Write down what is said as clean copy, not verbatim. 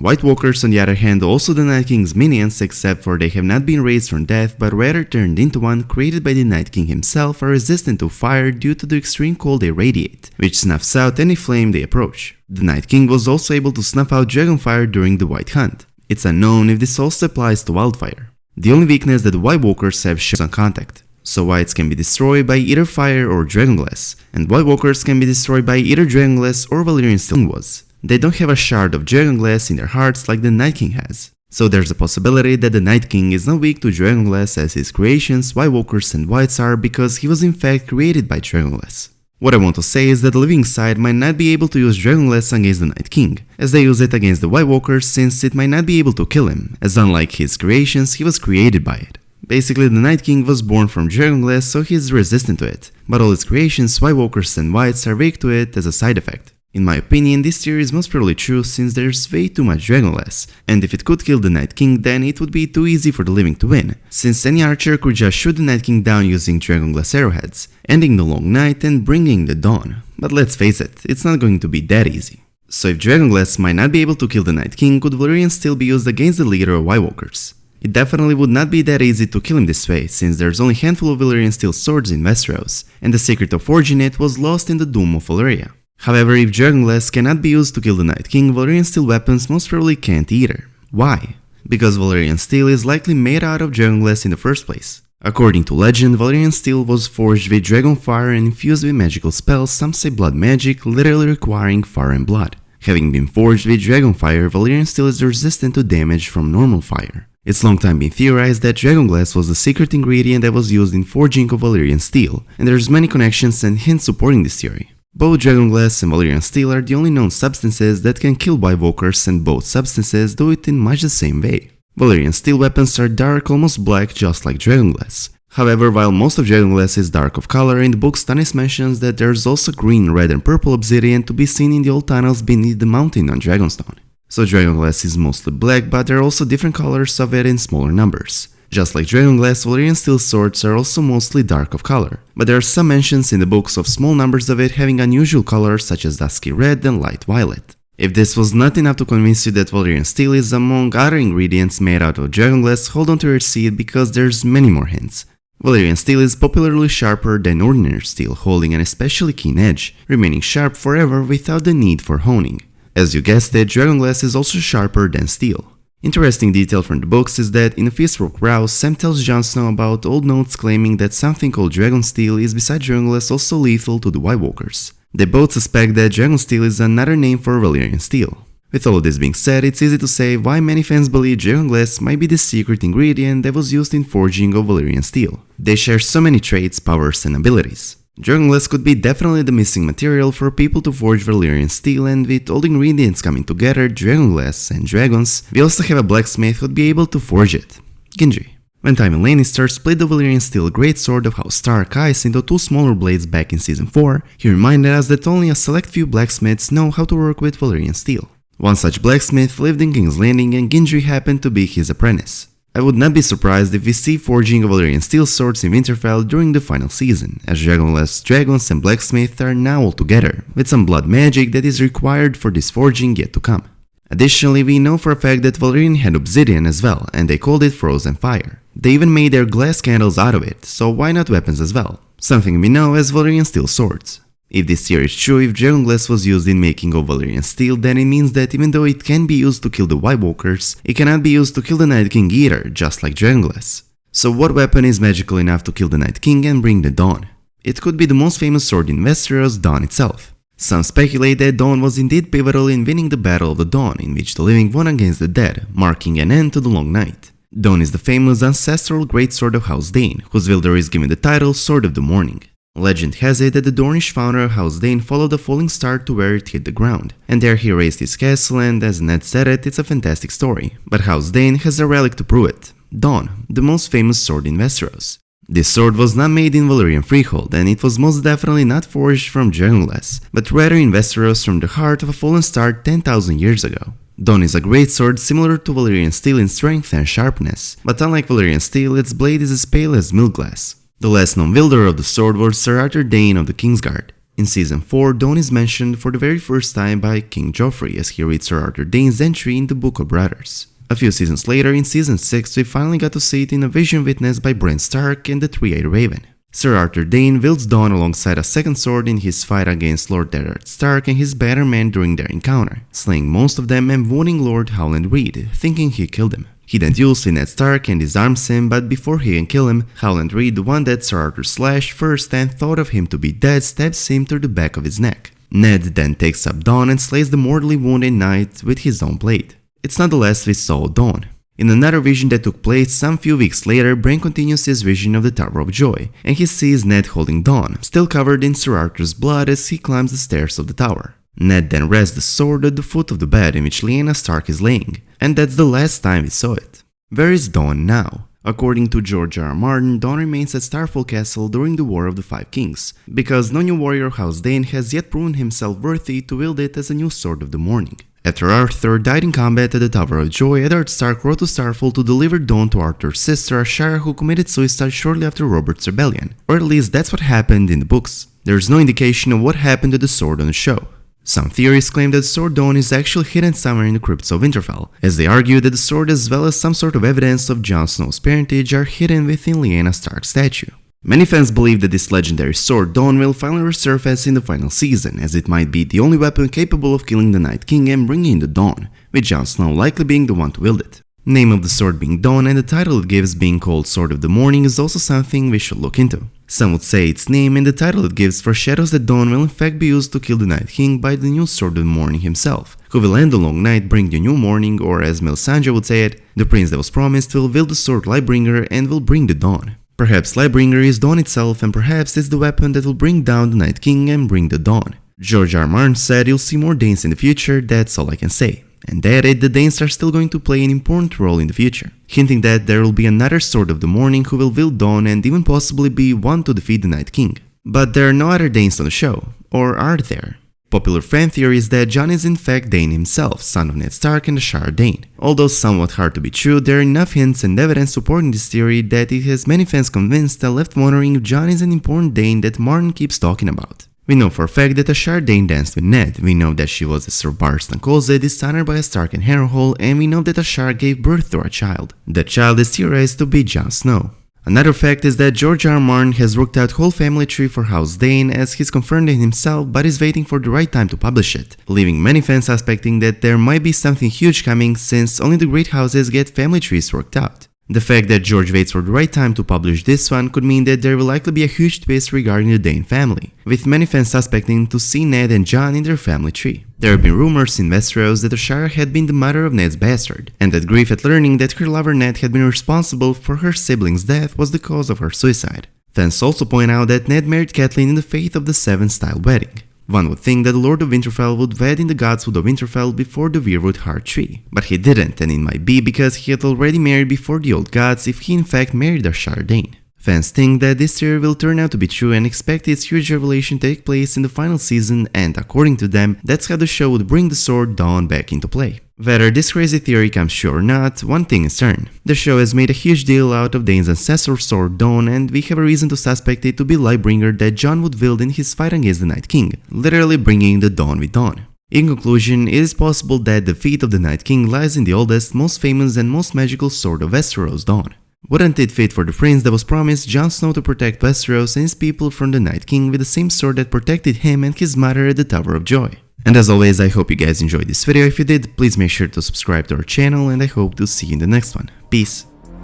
White Walkers, on the other hand, are also the Night King's minions, except for they have not been raised from death but rather turned into one created by the Night King himself, are resistant to fire due to the extreme cold they radiate, which snuffs out any flame they approach. The Night King was also able to snuff out dragonfire during the White Hunt. It's unknown if this also applies to wildfire. The only weakness that the White Walkers have is on contact. So Whites can be destroyed by either fire or dragonglass, and White Walkers can be destroyed by either dragonglass or Valyrian steel was. They don't have a shard of dragonglass in their hearts like the Night King has. So there's a possibility that the Night King is not weak to dragonglass as his creations, White Walkers and Whites are, because he was in fact created by dragonglass. What I want to say is that the living side might not be able to use dragonglass against the Night King, as they use it against the White Walkers, since it might not be able to kill him, as unlike his creations, he was created by it. Basically, the Night King was born from dragonglass, so he is resistant to it, but all his creations, White Walkers and Whites, are weak to it as a side effect. In my opinion, this theory is most probably true since there's way too much dragonglass, and if it could kill the Night King, then it would be too easy for the living to win, since any archer could just shoot the Night King down using dragonglass arrowheads, ending the long night and bringing the dawn. But let's face it, it's not going to be that easy. So if dragonglass might not be able to kill the Night King, could Valyrian still be used against the leader of White Walkers? It definitely would not be that easy to kill him this way, since there's only a handful of Valyrian steel swords in Westeros, and the secret of forging it was lost in the Doom of Valyria. However, if dragonglass cannot be used to kill the Night King, Valyrian steel weapons most probably can't either. Why? Because Valyrian steel is likely made out of dragonglass in the first place. According to legend, Valyrian steel was forged with dragonfire and infused with magical spells, some say blood magic, literally requiring fire and blood. Having been forged with dragonfire, Valyrian steel is resistant to damage from normal fire. It's long time been theorized that dragonglass was the secret ingredient that was used in forging of Valyrian steel, and there's many connections and hints supporting this theory. Both dragonglass and Valyrian steel are the only known substances that can kill White Walkers, and both substances do it in much the same way. Valyrian steel weapons are dark, almost black, just like dragonglass. However, while most of dragonglass is dark of color, in the book Stannis mentions that there's also green, red and purple obsidian to be seen in the old tunnels beneath the mountain on Dragonstone. So dragonglass is mostly black, but there are also different colors of it in smaller numbers. Just like dragonglass, Valyrian steel swords are also mostly dark of color, but there are some mentions in the books of small numbers of it having unusual colors such as dusky red and light violet. If this was not enough to convince you that Valyrian steel is among other ingredients made out of dragonglass, hold on to your seat because there's many more hints. Valyrian steel is popularly sharper than ordinary steel, holding an especially keen edge, remaining sharp forever without the need for honing. As you guessed it, dragonglass is also sharper than steel. Interesting detail from the books is that in a Feastrok Rouse, Sam tells Jon Snow about old notes claiming that something called dragon steel is beside dragonglass also lethal to the White Walkers. They both suspect that dragon steel is another name for Valyrian steel. With all of this being said, it's easy to say why many fans believe dragonglass might be the secret ingredient that was used in forging of Valyrian steel. They share so many traits, powers and abilities. Dragonglass could be definitely the missing material for people to forge Valyrian steel, and with all the ingredients coming together, dragonglass and dragons, we also have a blacksmith who'd be able to forge it. Gendry. When Tywin Lannister split the Valyrian steel greatsword of House Stark ice into two smaller blades back in Season 4, he reminded us that only a select few blacksmiths know how to work with Valyrian steel. One such blacksmith lived in King's Landing, and Gendry happened to be his apprentice. I would not be surprised if we see forging of Valyrian steel swords in Winterfell during the final season, as dragonglass, dragons and blacksmith are now all together, with some blood magic that is required for this forging yet to come. Additionally, we know for a fact that Valyrian had obsidian as well, and they called it frozen fire. They even made their glass candles out of it, so why not weapons as well? Something we know as Valyrian steel swords. If this theory is true, if dragonglass was used in making of Valyrian steel, then it means that even though it can be used to kill the White Walkers, it cannot be used to kill the Night King either, just like dragonglass. So what weapon is magical enough to kill the Night King and bring the dawn? It could be the most famous sword in Westeros, Dawn itself. Some speculate that Dawn was indeed pivotal in winning the Battle of the Dawn, in which the living won against the dead, marking an end to the long night. Dawn is the famous ancestral greatsword of House Dane, whose wielder is given the title Sword of the Morning. Legend has it that the Dornish founder of House Dane followed the falling star to where it hit the ground, and there he raised his castle, and as Ned said it, it's a fantastic story. But House Dane has a relic to prove it: Dawn, the most famous sword in Westeros. This sword was not made in Valyrian Freehold, and it was most definitely not forged from dragonglass, but rather in Westeros from the heart of a fallen star 10,000 years ago. Dawn is a great sword similar to Valyrian steel in strength and sharpness, but unlike Valyrian steel, its blade is as pale as milk glass. The last known wielder of the sword was Sir Arthur Dayne of the Kingsguard. In Season 4, Dawn is mentioned for the very first time by King Joffrey as he reads Sir Arthur Dayne's entry in the Book of Brothers. A few seasons later, in Season 6, we finally got to see it in a vision witnessed by Bran Stark and the Three-Eyed Raven. Sir Arthur Dayne wields Dawn alongside a second sword in his fight against Lord Eddard Stark and his better men during their encounter, slaying most of them and wounding Lord Howland Reed, thinking he killed him. He then duels with Ned Stark and disarms him, but before he can kill him, Howland Reed, the one that Sir Arthur slashed first and thought of him to be dead, stabs him through the back of his neck. Ned then takes up Dawn and slays the mortally wounded knight with his own blade. It's not the last we saw of Dawn. In another vision that took place some few weeks later, Bran continues his vision of the Tower of Joy, and he sees Ned holding Dawn, still covered in Sir Arthur's blood as he climbs the stairs of the tower. Ned then rests the sword at the foot of the bed in which Lyanna Stark is laying, and that's the last time we saw it. Where is Dawn now? According to George R. R. Martin, Dawn remains at Starfall Castle during the War of the Five Kings, because no new warrior House Dayne has yet proven himself worthy to wield it as a new Sword of the Morning. After Arthur died in combat at the Tower of Joy, Eddard Stark wrote to Starfall to deliver Dawn to Arthur's sister Ashara, who committed suicide shortly after Robert's rebellion, or at least that's what happened in the books. There's no indication of what happened to the sword on the show. Some theories claim that the sword Dawn is actually hidden somewhere in the crypts of Winterfell, as they argue that the sword as well as some sort of evidence of Jon Snow's parentage are hidden within Lyanna Stark's statue. Many fans believe that this legendary sword Dawn will finally resurface in the final season, as it might be the only weapon capable of killing the Night King and bringing in the dawn, with Jon Snow likely being the one to wield it. Name of the sword being Dawn and the title it gives being called Sword of the Morning is also something we should look into. Some would say its name and the title it gives foreshadows that Dawn will in fact be used to kill the Night King by the new Sword of the Morning himself, who will end the long night, bring the new morning, or as Melisandre would say it, the prince that was promised will wield the sword Lightbringer and will bring the dawn. Perhaps Lightbringer is Dawn itself, and perhaps it's the weapon that will bring down the Night King and bring the dawn. George R. R. Martin said you'll see more Danes in the future, that's all I can say. And that the Danes are still going to play an important role in the future, hinting that there will be another Sword of the Morning who will wield Dawn and even possibly be one to defeat the Night King. But there are no other Danes on the show, or are there? Popular fan theory is that Jon is in fact Dayne himself, son of Ned Stark and Ashara Dayne. Although somewhat hard to be true, there are enough hints and evidence supporting this theory that it has many fans convinced and left wondering if Jon is an important Dayne that Martin keeps talking about. We know for a fact that Ashara Dayne danced with Ned, we know that she was a Sir Barristan Colza dishonored by a Stark and Harrenhal, and we know that Ashara gave birth to a child. That child is theorized to be Jon Snow. Another fact is that George R. R. Martin has worked out whole family tree for House Dayne as he's confirmed it himself, but is waiting for the right time to publish it, leaving many fans suspecting that there might be something huge coming since only the great houses get family trees worked out. The fact that George waits for the right time to publish this one could mean that there will likely be a huge twist regarding the Dayne family, with many fans suspecting to see Ned and Jon in their family tree. There have been rumors in Westeros that Ashara had been the mother of Ned's bastard, and that grief at learning that her lover Ned had been responsible for her sibling's death was the cause of her suicide. Fans also point out that Ned married Catelyn in the faith of the Seven-style wedding. One would think that the Lord of Winterfell would wed in the Godswood of Winterfell before the Weirwood Heart Tree, but he didn't, and it might be because he had already married before the Old Gods if he in fact married Ashara Dayne. Fans think that this theory will turn out to be true and expect its huge revelation to take place in the final season, and according to them, that's how the show would bring the sword Dawn back into play. Whether this crazy theory comes true or not, one thing is certain. The show has made a huge deal out of Dayne's ancestral sword Dawn, and we have a reason to suspect it to be Lightbringer that Jon would wield in his fight against the Night King, literally bringing the dawn with Dawn. In conclusion, it is possible that the fate of the Night King lies in the oldest, most famous and most magical sword of Westeros, Dawn. Wouldn't it fit for the prince that was promised Jon Snow to protect Westeros and his people from the Night King with the same sword that protected him and his mother at the Tower of Joy? And as always, I hope you guys enjoyed this video. If you did, please make sure to subscribe to our channel, and I hope to see you in the next one. Peace.